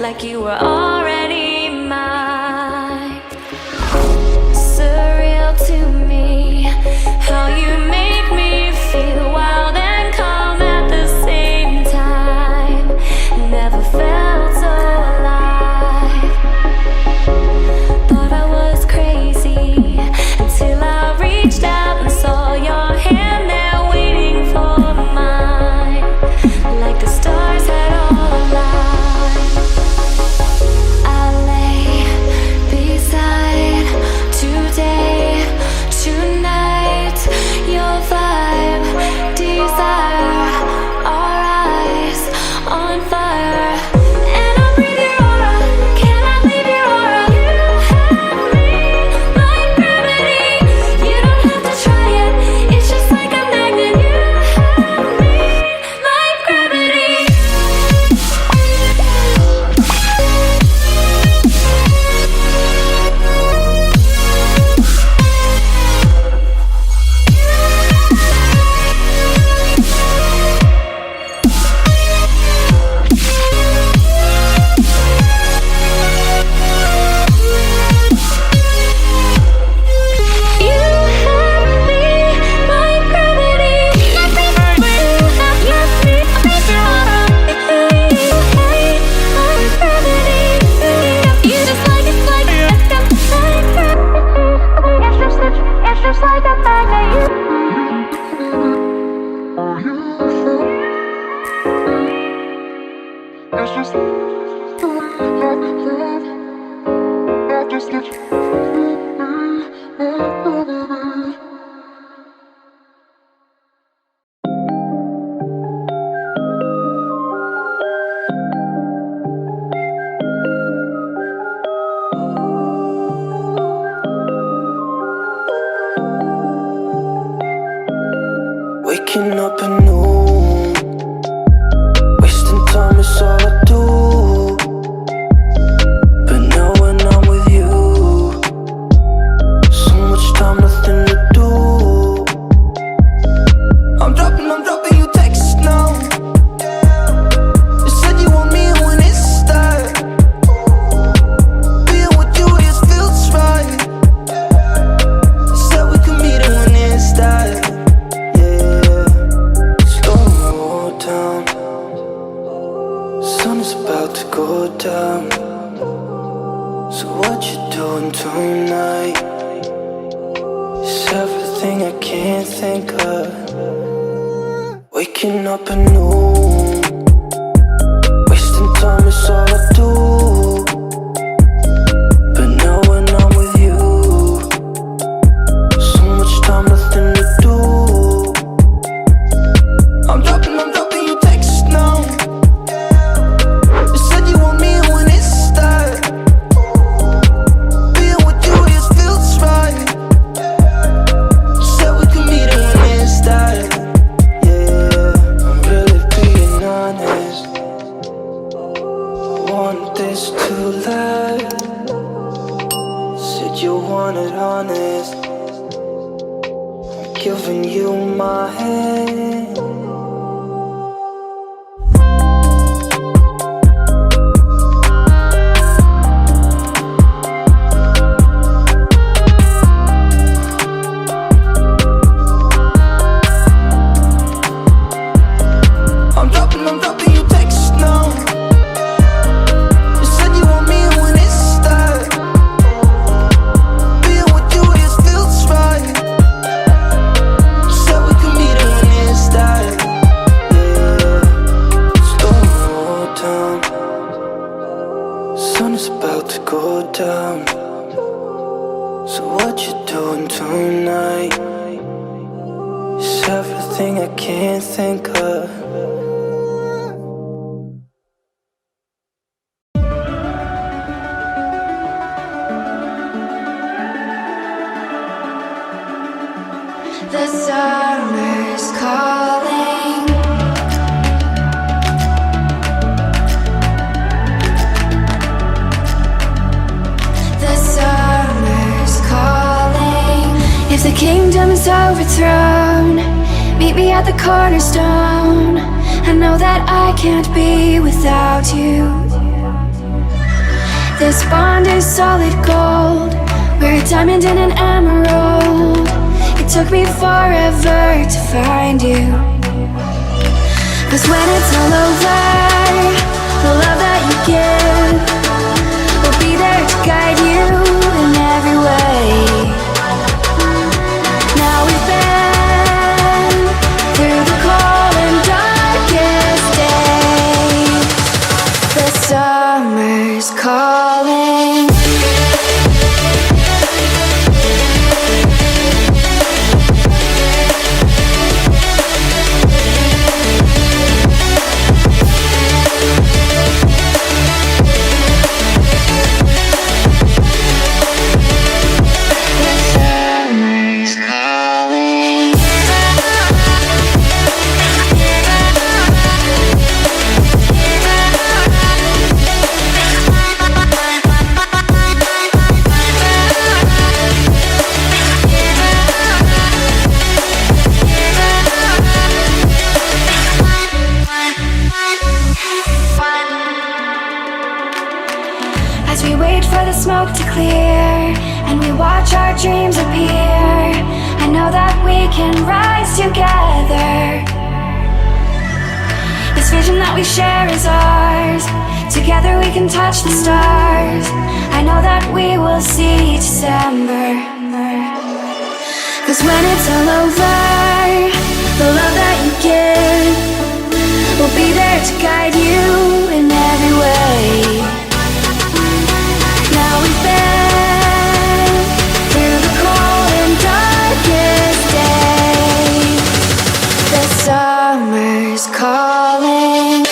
like you were already mine. Surreal to me, how you make me feel wild and calm at the same time. Never felt so alive. Thought I was crazy until I reached out and saw your hand there waiting for mine, like the stars had all aligned. I lay beside today, tonight, your vibe, desire, our eyes on fire. And I breathe your aura, cannot leave your aura. You have me like gravity. You don't have to try it, it's just like a magnet. You have me like gravity. You have me like gravity. You have me like gravity. You just like it's like it's just like a magnet. Waking up anew, wasting time is all I do. But now when I'm with you, so much time, nothing to do. I'm dropping you texts now. You said you want me when it's that. Being with you just feels right. You said we could meet it when it's that. Sun is about to go down. So what you doing tonight? It's everything I can't think of. Waking up anew, wasting time is all I do. But now when I'm with you, so much time, nothing to do. I'm dropping you texts now. You said you want me when it's that. Being with you just feels right. You said we could meet it when it's that. Yeah, I'm really being honest. I want this to last. Said you wanted honest. I'm giving you my hand. I'm dropping you texts now. You said you want me when it's that. Being with you just feels right. You said we could meet it when it's that. Yeah, slow down. Sun is about to go down. So what you doing tonight? It's everything I can't think of. The summer's calling. The summer's calling. If the kingdom is overthrown, meet me at the cornerstone. I know that I can't be without you. This bond is solid gold. We're a diamond and an emerald. It took me forever to find you. 'Cause when it's all over, the love that you give will be there to guide you in every way. Now we've been through the cold and darkest days. The summer's calling. As we wait for the smoke to clear and we watch our dreams appear, I know that we can rise together. This vision that we share is ours. Together we can touch the stars. I know that we will see December. 'Cause when it's all over, the love that you give will be there to guide you in every way. Now we've been through the cold and darkest days. The summer's calling.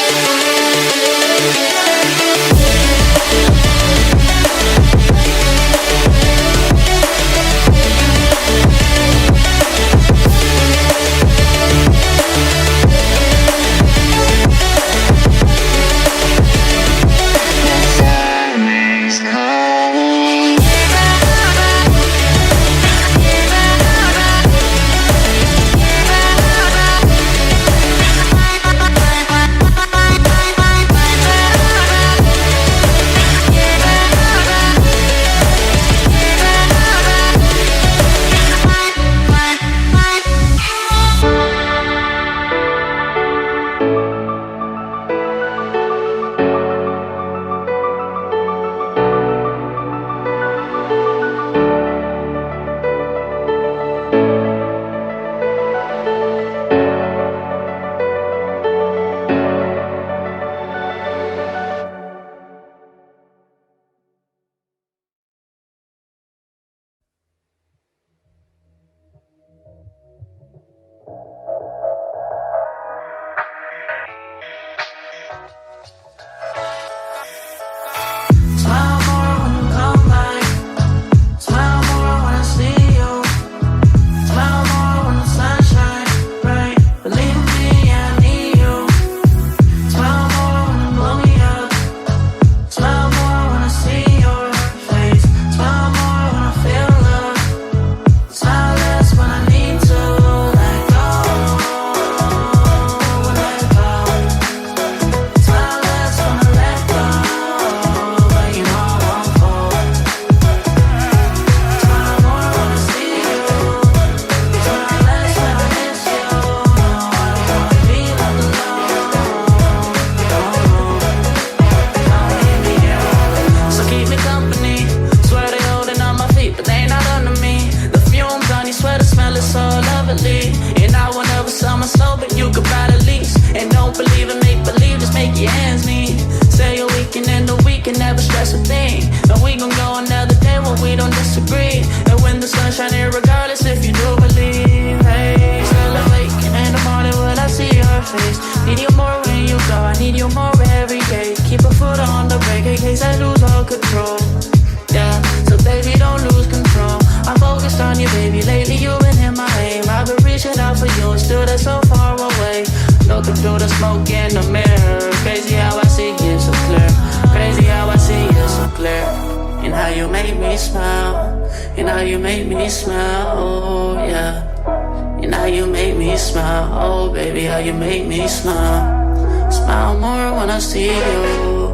Smile more when I see you.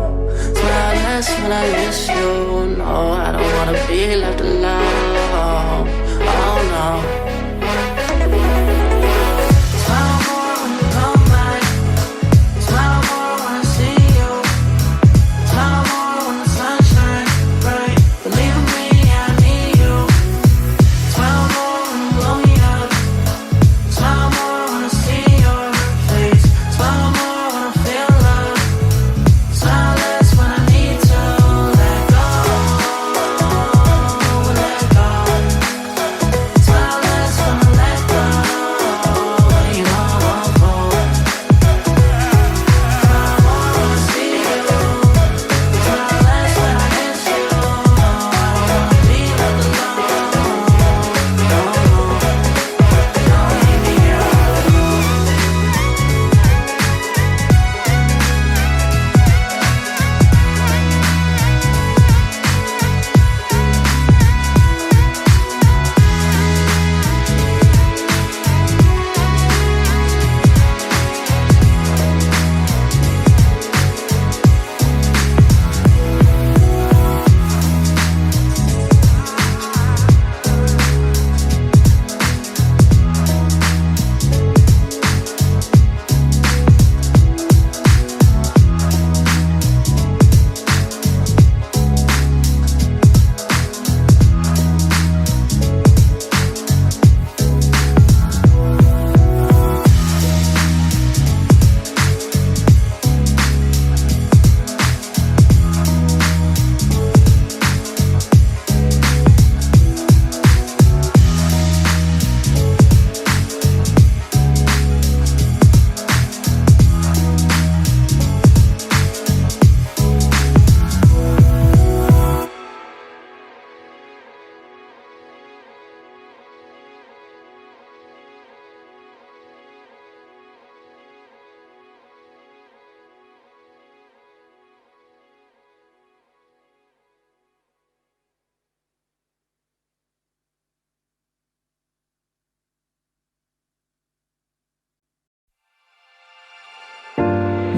Smile less less when I miss you. No, I don't wanna be left alone. Oh no.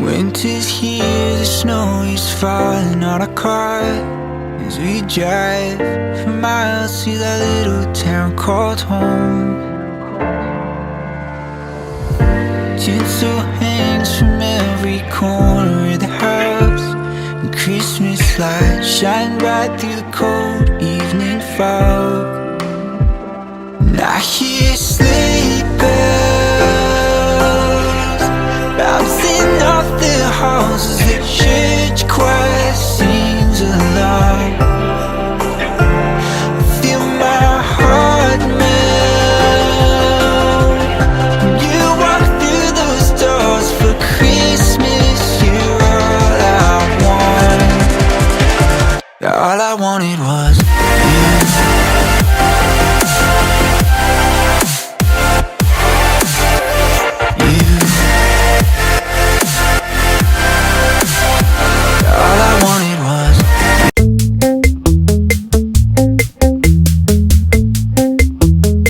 Winter's here, the snow is falling on our car as we drive for miles to that little town called home. Tinsel hangs from every corner of the house, and Christmas lights shine bright through the cold evening fog. And I hear sleigh